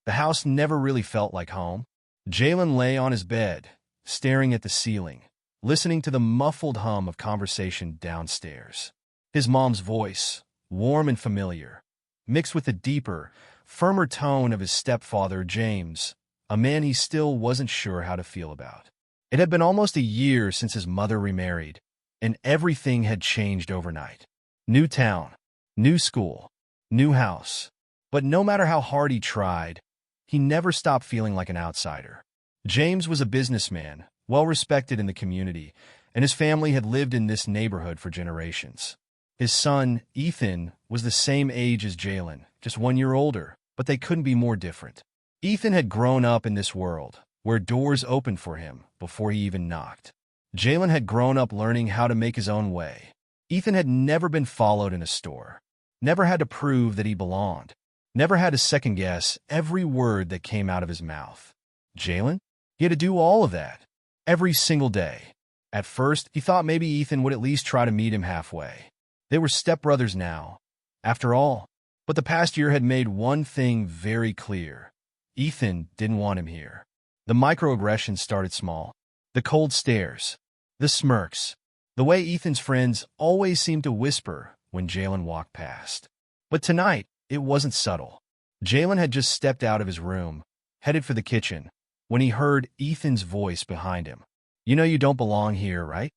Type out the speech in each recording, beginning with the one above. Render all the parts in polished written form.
The house never really felt like home. Jalen lay on his bed, staring at the ceiling, listening to the muffled hum of conversation downstairs. His mom's voice, warm and familiar, mixed with the deeper, firmer tone of his stepfather, James, a man he still wasn't sure how to feel about. It had been almost a year since his mother remarried, and everything had changed overnight. New town, new school, new house. But no matter how hard he tried, he never stopped feeling like an outsider. James was a businessman, well-respected in the community, and his family had lived in this neighborhood for generations. His son, Ethan, was the same age as Jalen, just 1 year older, but they couldn't be more different. Ethan had grown up in this world, where doors opened for him before he even knocked. Jalen had grown up learning how to make his own way. Ethan had never been followed in a store, never had to prove that he belonged, never had to second-guess every word that came out of his mouth. Jalen? He had to do all of that, every single day. At first, he thought maybe Ethan would at least try to meet him halfway. They were stepbrothers now, after all. But the past year had made one thing very clear. Ethan didn't want him here. The microaggressions started small. The cold stares, the smirks, the way Ethan's friends always seemed to whisper when Jalen walked past. But tonight, it wasn't subtle. Jalen had just stepped out of his room, headed for the kitchen, when he heard Ethan's voice behind him. "You know you don't belong here, right?"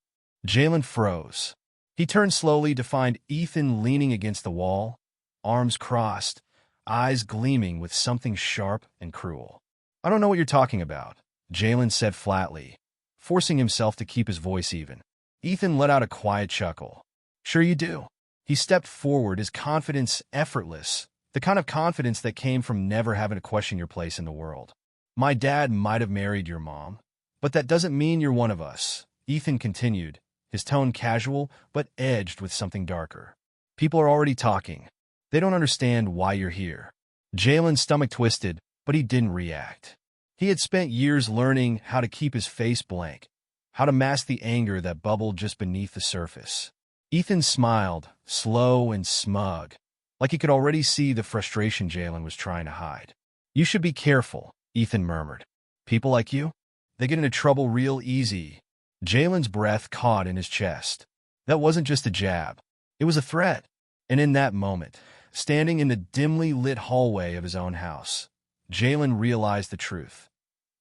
Jalen froze. He turned slowly to find Ethan leaning against the wall, arms crossed, eyes gleaming with something sharp and cruel. "I don't know what you're talking about," Jalen said flatly, forcing himself to keep his voice even. Ethan let out a quiet chuckle. "Sure you do." He stepped forward, his confidence effortless, the kind of confidence that came from never having to question your place in the world. "My dad might have married your mom, but that doesn't mean you're one of us," Ethan continued, his tone casual but edged with something darker. "People are already talking. They don't understand why you're here." Jalen's stomach twisted, but he didn't react. He had spent years learning how to keep his face blank, how to mask the anger that bubbled just beneath the surface. Ethan smiled, slow and smug, like he could already see the frustration Jalen was trying to hide. "You should be careful," Ethan murmured. "People like you, they get into trouble real easy." Jalen's breath caught in his chest. That wasn't just a jab. It was a threat. And in that moment, standing in the dimly lit hallway of his own house, Jalen realized the truth.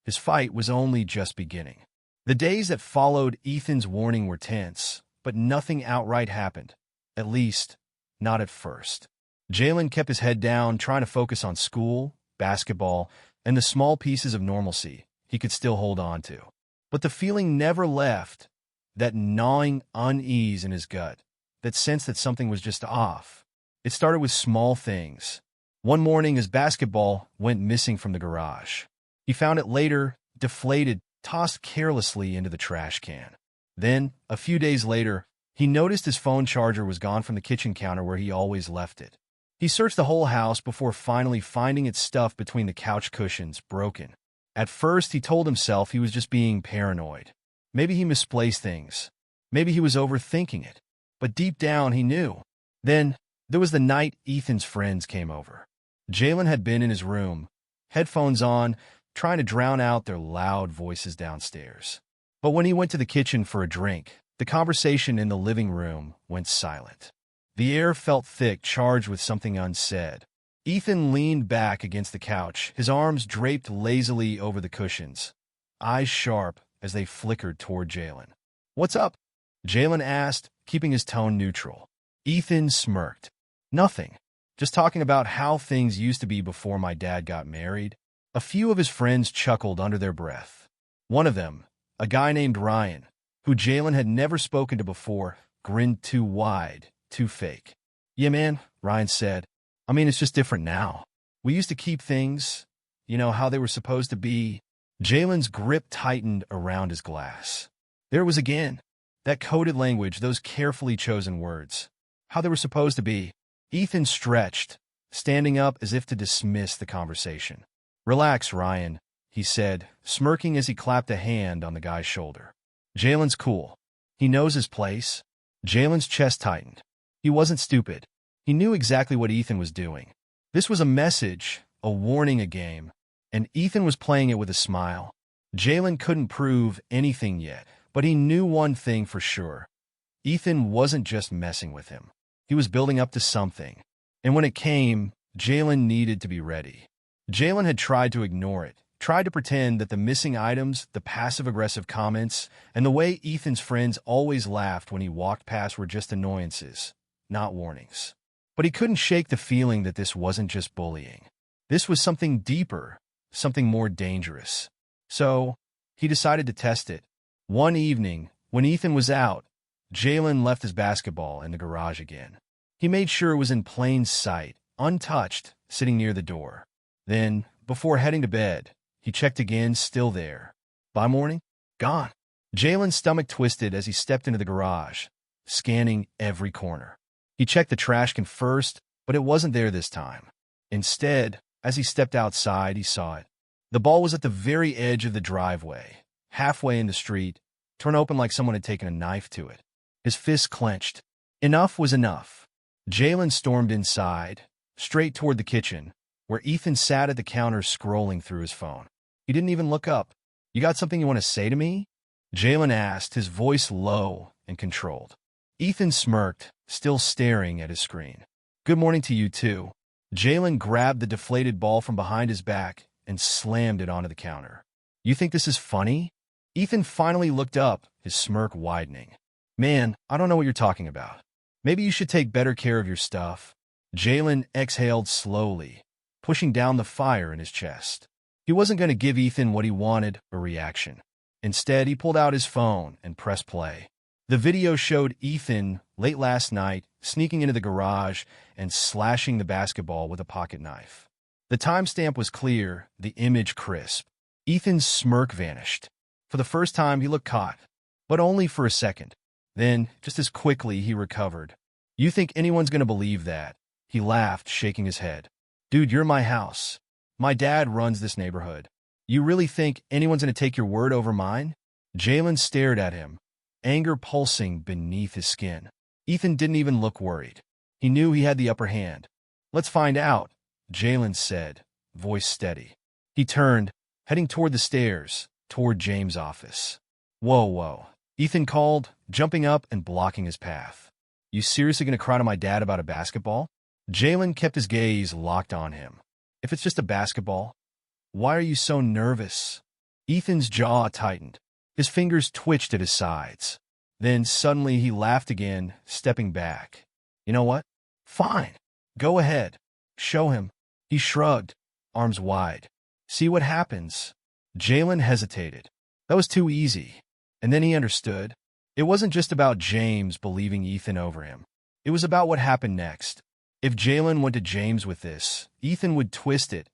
His fight was only just beginning. The days that followed Ethan's warning were tense, but nothing outright happened. At least, not at first. Jalen kept his head down, trying to focus on school, basketball, and the small pieces of normalcy he could still hold on to. But the feeling never left, that gnawing unease in his gut, that sense that something was just off. It started with small things. One morning, his basketball went missing from the garage. He found it later, deflated, tossed carelessly into the trash can. Then, a few days later, he noticed his phone charger was gone from the kitchen counter where he always left it. He searched the whole house before finally finding it stuffed between the couch cushions, broken. At first, he told himself he was just being paranoid. Maybe he misplaced things. Maybe he was overthinking it. But deep down, he knew. Then, there was the night Ethan's friends came over. Jalen had been in his room, headphones on, trying to drown out their loud voices downstairs. But when he went to the kitchen for a drink, the conversation in the living room went silent. The air felt thick, charged with something unsaid. Ethan leaned back against the couch, his arms draped lazily over the cushions, eyes sharp as they flickered toward Jalen. "What's up?" Jalen asked, keeping his tone neutral. Ethan smirked. "Nothing. Just talking about how things used to be before my dad got married." A few of his friends chuckled under their breath. One of them, a guy named Ryan, who Jalen had never spoken to before, grinned too wide, too fake. "Yeah, man," Ryan said. "I mean, it's just different now. We used to keep things, how they were supposed to be." Jalen's grip tightened around his glass. There it was again. That coded language, those carefully chosen words. How they were supposed to be. Ethan stretched, standing up as if to dismiss the conversation. "Relax, Ryan," he said, smirking as he clapped a hand on the guy's shoulder. "Jalen's cool. He knows his place." Jalen's chest tightened. He wasn't stupid. He knew exactly what Ethan was doing. This was a message, a warning, a game, and Ethan was playing it with a smile. Jalen couldn't prove anything yet, but he knew one thing for sure. Ethan wasn't just messing with him. He was building up to something. And when it came, Jalen needed to be ready. Jalen had tried to ignore it, tried to pretend that the missing items, the passive-aggressive comments, and the way Ethan's friends always laughed when he walked past were just annoyances, not warnings. But he couldn't shake the feeling that this wasn't just bullying. This was something deeper, something more dangerous. So, he decided to test it. One evening, when Ethan was out, Jalen left his basketball in the garage again. He made sure it was in plain sight, untouched, sitting near the door. Then, before heading to bed, he checked again, still there. By morning, gone. Jalen's stomach twisted as he stepped into the garage, scanning every corner. He checked the trash can first, but it wasn't there this time. Instead, as he stepped outside, he saw it. The ball was at the very edge of the driveway, halfway in the street, torn open like someone had taken a knife to it. His fists clenched. Enough was enough. Jalen stormed inside, straight toward the kitchen, where Ethan sat at the counter scrolling through his phone. He didn't even look up. "You got something you want to say to me?" Jalen asked, his voice low and controlled. Ethan smirked, still staring at his screen. "Good morning to you, too." Jalen grabbed the deflated ball from behind his back and slammed it onto the counter. "You think this is funny?" Ethan finally looked up, his smirk widening. "Man, I don't know what you're talking about. Maybe you should take better care of your stuff." Jalen exhaled slowly, pushing down the fire in his chest. He wasn't going to give Ethan what he wanted, a reaction. Instead, he pulled out his phone and pressed play. The video showed Ethan, late last night, sneaking into the garage and slashing the basketball with a pocket knife. The timestamp was clear, the image crisp. Ethan's smirk vanished. For the first time, he looked caught, but only for a second. Then, just as quickly, he recovered. "You think anyone's going to believe that?" He laughed, shaking his head. "Dude, you're my house. My dad runs this neighborhood. You really think anyone's going to take your word over mine?" Jalen stared at him, anger pulsing beneath his skin. Ethan didn't even look worried. He knew he had the upper hand. "Let's find out," Jalen said, voice steady. He turned, heading toward the stairs, toward James' office. Whoa. Ethan called, jumping up and blocking his path. "You seriously going to cry to my dad about a basketball?" Jalen kept his gaze locked on him. "If it's just a basketball, why are you so nervous?" Ethan's jaw tightened. His fingers twitched at his sides. Then suddenly he laughed again, stepping back. "You know what? Fine. Go ahead. Show him." He shrugged, arms wide. "See what happens." Jalen hesitated. That was too easy. And then he understood. It wasn't just about James believing Ethan over him. It was about what happened next. If Jalen went to James with this, Ethan would twist it,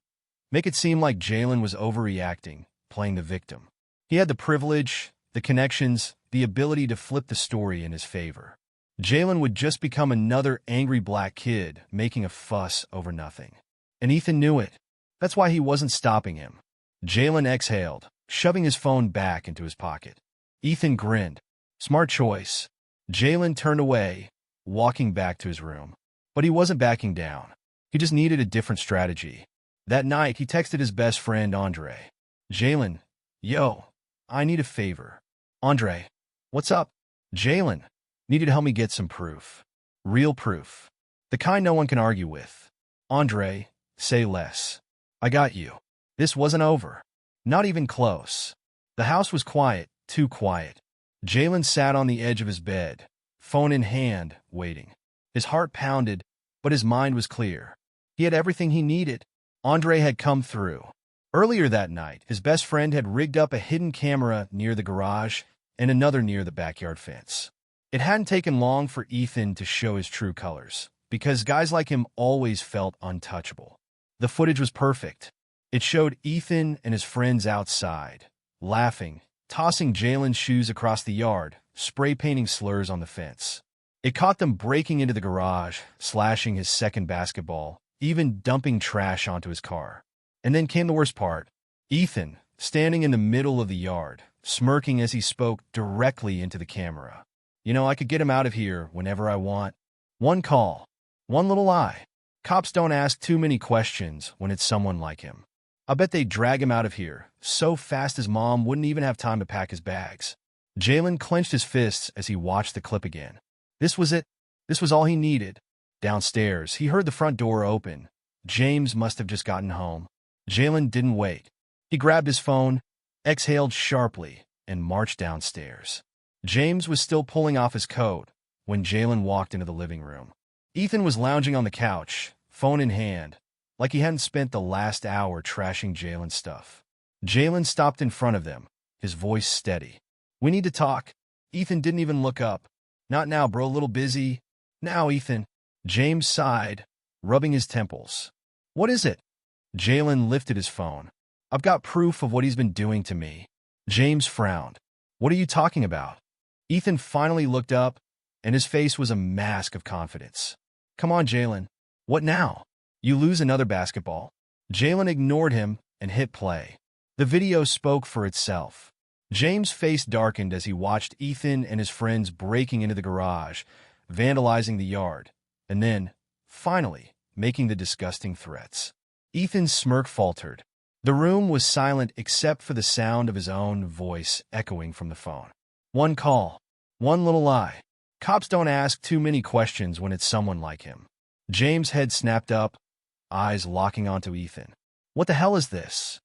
make it seem like Jalen was overreacting, playing the victim. He had the privilege, the connections, the ability to flip the story in his favor. Jalen would just become another angry black kid making a fuss over nothing. And Ethan knew it. That's why he wasn't stopping him. Jalen exhaled, shoving his phone back into his pocket. Ethan grinned. Smart choice. Jalen turned away, walking back to his room. But he wasn't backing down. He just needed a different strategy. That night, he texted his best friend, Andre. "Jalen, yo, I need a favor." "Andre, what's up?" "Jalen, need you to help me get some proof. Real proof. The kind no one can argue with." "Andre, say less. I got you." This wasn't over. Not even close. The house was quiet, too quiet. Jalen sat on the edge of his bed, phone in hand, waiting. His heart pounded, but his mind was clear. He had everything he needed. Andre had come through. Earlier that night, his best friend had rigged up a hidden camera near the garage and another near the backyard fence. It hadn't taken long for Ethan to show his true colors, because guys like him always felt untouchable. The footage was perfect. It showed Ethan and his friends outside, laughing, tossing Jalen's shoes across the yard, spray painting slurs on the fence. It caught them breaking into the garage, slashing his second basketball, even dumping trash onto his car. And then came the worst part. Ethan, standing in the middle of the yard, smirking as he spoke directly into the camera. "You know, I could get him out of here whenever I want. One call. One little lie. Cops don't ask too many questions when it's someone like him." I bet they'd drag him out of here so fast his mom wouldn't even have time to pack his bags. Jalen clenched his fists as he watched the clip again. This was it. This was all he needed. Downstairs, he heard the front door open. James must have just gotten home. Jalen didn't wait. He grabbed his phone, exhaled sharply, and marched downstairs. James was still pulling off his coat when Jalen walked into the living room. Ethan was lounging on the couch, phone in hand, like he hadn't spent the last hour trashing Jalen's stuff. Jalen stopped in front of them, his voice steady. "We need to talk." Ethan didn't even look up. "Not now, bro, a little busy." "Now, Ethan." James sighed, rubbing his temples. "What is it?" Jalen lifted his phone. "I've got proof of what he's been doing to me." James frowned. "What are you talking about?" Ethan finally looked up, and his face was a mask of confidence. "Come on, Jalen. What now? You lose another basketball?" Jalen ignored him and hit play. The video spoke for itself. James' face darkened as he watched Ethan and his friends breaking into the garage, vandalizing the yard, and then, finally, making the disgusting threats. Ethan's smirk faltered. The room was silent except for the sound of his own voice echoing from the phone. One call, one little lie. Cops don't ask too many questions when it's someone like him. James' head snapped up, eyes locking onto Ethan. "What the hell is this?"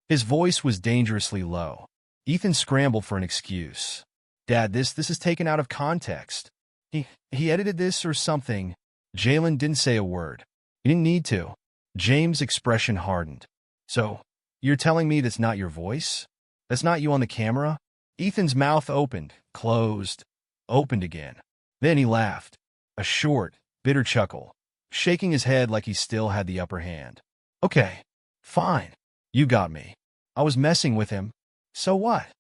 His voice was dangerously low. Ethan scrambled for an excuse. "Dad, this is taken out of context. He edited this or something." Jalen didn't say a word. He didn't need to. James' expression hardened. "So, you're telling me that's not your voice? That's not you on the camera?" Ethan's mouth opened, closed, opened again. Then he laughed. A short, bitter chuckle, shaking his head like he still had the upper hand. "Okay, fine. You got me. I was messing with him. So what?"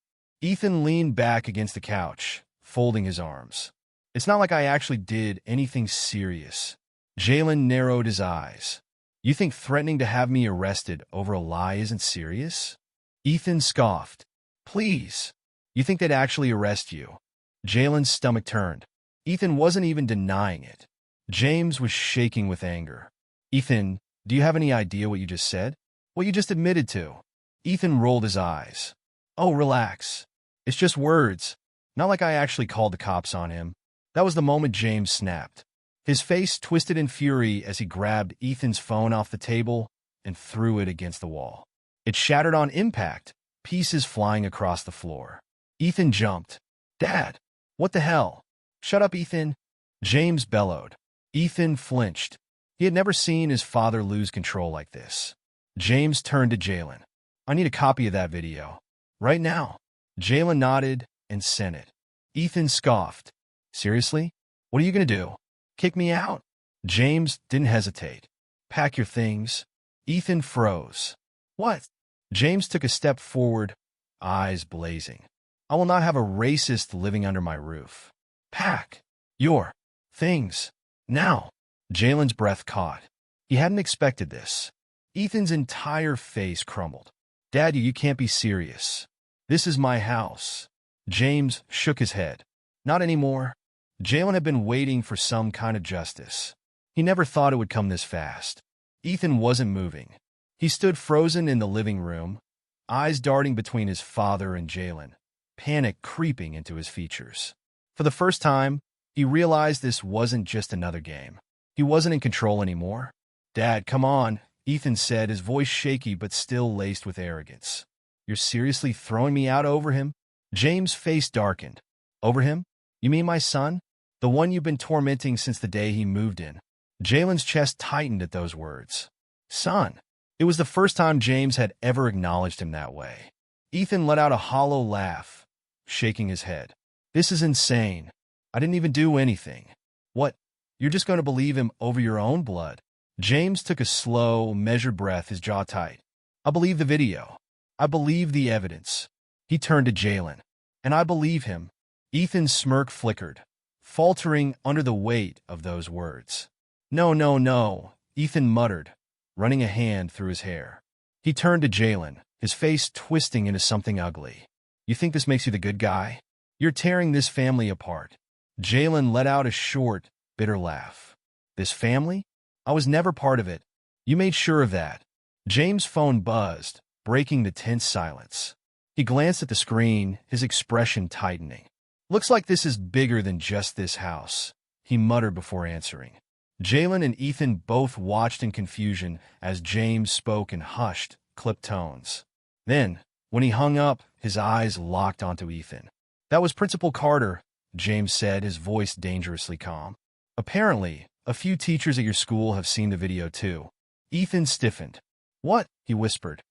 Ethan leaned back against the couch, folding his arms. "It's not like I actually did anything serious." Jalen narrowed his eyes. "You think threatening to have me arrested over a lie isn't serious?" Ethan scoffed. "Please. You think they'd actually arrest you?" Jalen's stomach turned. Ethan wasn't even denying it. James was shaking with anger. "Ethan, do you have any idea what you just said? What you just admitted to?" Ethan rolled his eyes. "Oh, relax. It's just words. Not like I actually called the cops on him." That was the moment James snapped. His face twisted in fury as he grabbed Ethan's phone off the table and threw it against the wall. It shattered on impact, pieces flying across the floor. Ethan jumped. "Dad, what the hell?" "Shut up, Ethan," James bellowed. Ethan flinched. He had never seen his father lose control like this. James turned to Jalen. "I need a copy of that video. Right now." Jalen nodded and sent it. Ethan scoffed. "Seriously? What are you going to do? Kick me out?" James didn't hesitate. "Pack your things." Ethan froze. "What?" James took a step forward, eyes blazing. "I will not have a racist living under my roof. Pack your things now." Jalen's breath caught. He hadn't expected this. Ethan's entire face crumbled. "Dad, you can't be serious. This is my house." James shook his head. "Not anymore." Jalen had been waiting for some kind of justice. He never thought it would come this fast. Ethan wasn't moving. He stood frozen in the living room, eyes darting between his father and Jalen, panic creeping into his features. For the first time, he realized this wasn't just another game. He wasn't in control anymore. "Dad, come on," Ethan said, his voice shaky but still laced with arrogance. "You're seriously throwing me out over him?" James' face darkened. "Over him? You mean my son? The one you've been tormenting since the day he moved in?" Jalen's chest tightened at those words. "Son." It was the first time James had ever acknowledged him that way. Ethan let out a hollow laugh, shaking his head. "This is insane. I didn't even do anything." "What? You're just going to believe him over your own blood?" James took a slow, measured breath, his jaw tight. "I believe the video. I believe the evidence." He turned to Jalen. "And I believe him." Ethan's smirk flickered, faltering under the weight of those words. "No, no, no," Ethan muttered, running a hand through his hair. He turned to Jalen, his face twisting into something ugly. "You think this makes you the good guy? You're tearing this family apart." Jalen let out a short, bitter laugh. "This family? I was never part of it. You made sure of that." James' phone buzzed, breaking the tense silence. He glanced at the screen, his expression tightening. "Looks like this is bigger than just this house," he muttered before answering. Jalen and Ethan both watched in confusion as James spoke in hushed, clipped tones. Then, when he hung up, his eyes locked onto Ethan. "That was Principal Carter," James said, his voice dangerously calm. "Apparently, a few teachers at your school have seen the video too." Ethan stiffened. "What?" he whispered.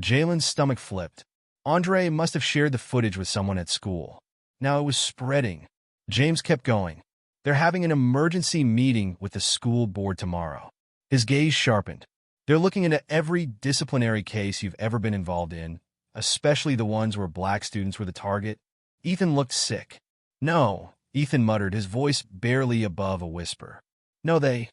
Jalen's stomach flipped. Andre must have shared the footage with someone at school. Now it was spreading. James kept going. "They're having an emergency meeting with the school board tomorrow." His gaze sharpened. "They're looking into every disciplinary case you've ever been involved in, especially the ones where black students were the target." Ethan looked sick. "No," Ethan muttered, his voice barely above a whisper. "No, they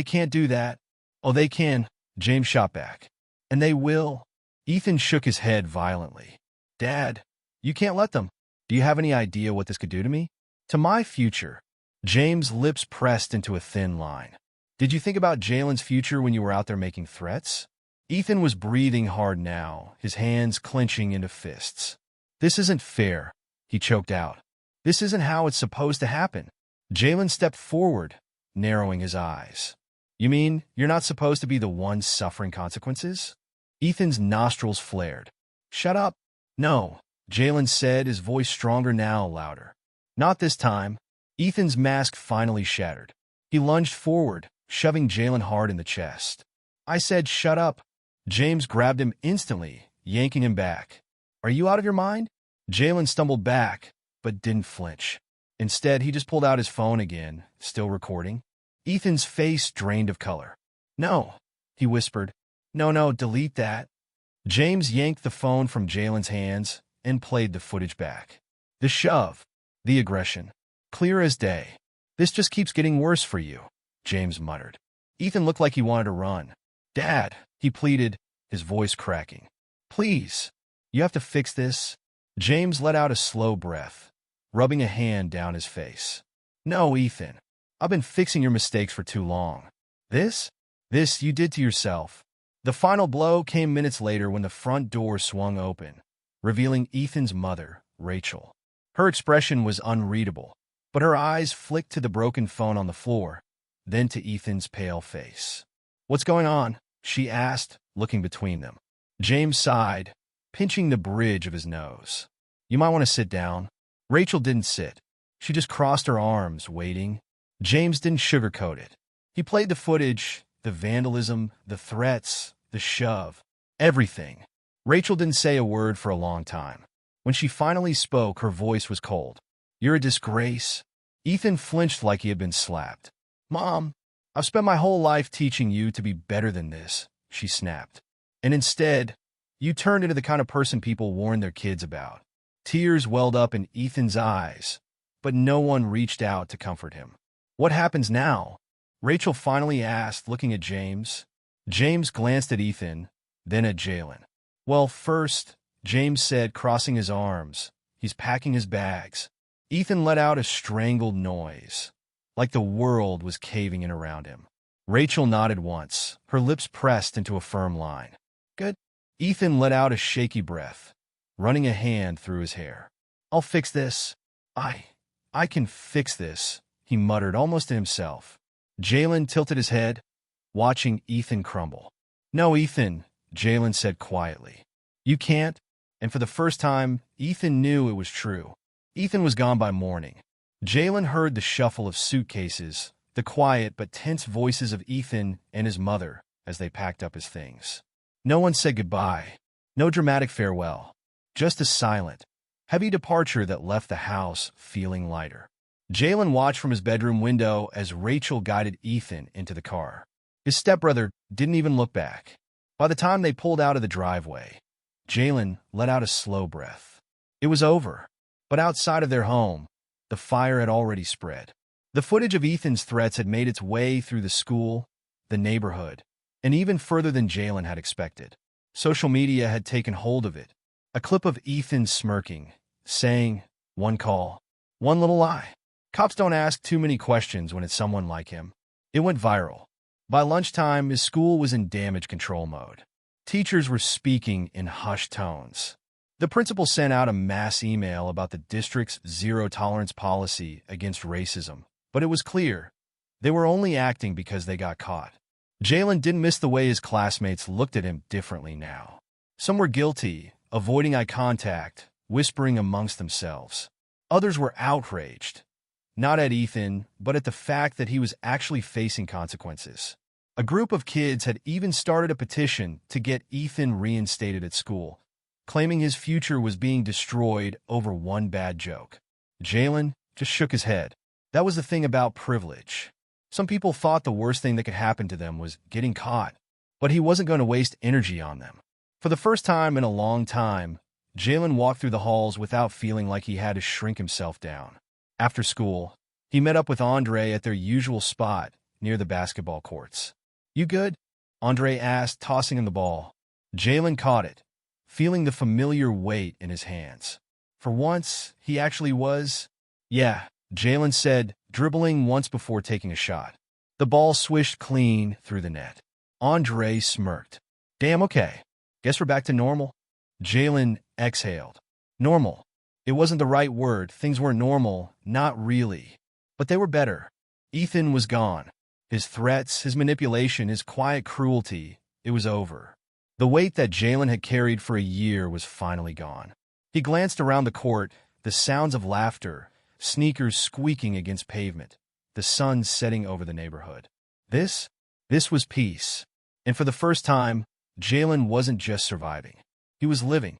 can't do that." "Oh, they can," James shot back. "And they will." Ethan shook his head violently. "Dad, you can't let them. Do you have any idea what this could do to me? To my future?" James' lips pressed into a thin line. "Did you think about Jalen's future when you were out there making threats?" Ethan was breathing hard now, his hands clenching into fists. "This isn't fair," he choked out. "This isn't how it's supposed to happen." Jalen stepped forward, narrowing his eyes. "You mean you're not supposed to be the one suffering consequences?" Ethan's nostrils flared. "Shut up." "No," Jalen said, his voice stronger now, louder. "Not this time." Ethan's mask finally shattered. He lunged forward, shoving Jalen hard in the chest. "I said shut up." James grabbed him instantly, yanking him back. "Are you out of your mind?" Jalen stumbled back, but didn't flinch. Instead, he just pulled out his phone again, still recording. Ethan's face drained of color. "No," he whispered. No, delete that." James yanked the phone from Jalen's hands and played the footage back. The shove, the aggression, clear as day. "This just keeps getting worse for you," James muttered. Ethan looked like he wanted to run. "Dad," he pleaded, his voice cracking. "Please, you have to fix this." James let out a slow breath, rubbing a hand down his face. "No, Ethan. I've been fixing your mistakes for too long. This you did to yourself." The final blow came minutes later when the front door swung open, revealing Ethan's mother, Rachel. Her expression was unreadable, but her eyes flicked to the broken phone on the floor, then to Ethan's pale face. "What's going on?" she asked, looking between them. James sighed, pinching the bridge of his nose. "You might want to sit down." Rachel didn't sit. She just crossed her arms, waiting. James didn't sugarcoat it. He played the footage, the vandalism, the threats, the shove, everything. Rachel didn't say a word for a long time. When she finally spoke, her voice was cold. "You're a disgrace." Ethan flinched like he had been slapped. "Mom, I've spent my whole life teaching you to be better than this," she snapped. "And instead, you turned into the kind of person people warn their kids about." Tears welled up in Ethan's eyes, but no one reached out to comfort him. "What happens now?" Rachel finally asked, looking at James. James glanced at Ethan, then at Jalen. "Well, first," James said, crossing his arms, "he's packing his bags." Ethan let out a strangled noise, like the world was caving in around him. Rachel nodded once, her lips pressed into a firm line. "Good." Ethan let out a shaky breath, running a hand through his hair. "I'll fix this." I can fix this," he muttered almost to himself. Jalen tilted his head, watching Ethan crumble. "No, Ethan," Jalen said quietly. "You can't." And for the first time, Ethan knew it was true. Ethan was gone by morning. Jalen heard the shuffle of suitcases, the quiet but tense voices of Ethan and his mother as they packed up his things. No one said goodbye. No dramatic farewell. Just a silent, heavy departure that left the house feeling lighter. Jalen watched from his bedroom window as Rachel guided Ethan into the car. His stepbrother didn't even look back. By the time they pulled out of the driveway, Jalen let out a slow breath. It was over. But outside of their home, the fire had already spread. The footage of Ethan's threats had made its way through the school, the neighborhood, and even further than Jalen had expected. Social media had taken hold of it. A clip of Ethan smirking, saying, "One call, one little lie. Cops don't ask too many questions when it's someone like him." It went viral. By lunchtime, his school was in damage control mode. Teachers were speaking in hushed tones. The principal sent out a mass email about the district's zero-tolerance policy against racism, but it was clear they were only acting because they got caught. Jalen didn't miss the way his classmates looked at him differently now. Some were guilty, avoiding eye contact, whispering amongst themselves. Others were outraged, not at Ethan, but at the fact that he was actually facing consequences. A group of kids had even started a petition to get Ethan reinstated at school, claiming his future was being destroyed over one bad joke. Jalen just shook his head. That was the thing about privilege. Some people thought the worst thing that could happen to them was getting caught, but he wasn't going to waste energy on them. For the first time in a long time, Jalen walked through the halls without feeling like he had to shrink himself down. After school, he met up with Andre at their usual spot near the basketball courts. "You good?" Andre asked, tossing him the ball. Jalen caught it, feeling the familiar weight in his hands. For once, he actually was. "Yeah," Jalen said, dribbling once before taking a shot. The ball swished clean through the net. Andre smirked. "Damn, okay. Guess we're back to normal." Jalen exhaled. Normal. It wasn't the right word. Things weren't normal, not really. But they were better. Ethan was gone. His threats, his manipulation, his quiet cruelty, it was over. The weight that Jalen had carried for a year was finally gone. He glanced around the court, the sounds of laughter, sneakers squeaking against pavement, the sun setting over the neighborhood. This was peace. And for the first time, Jalen wasn't just surviving. He was living.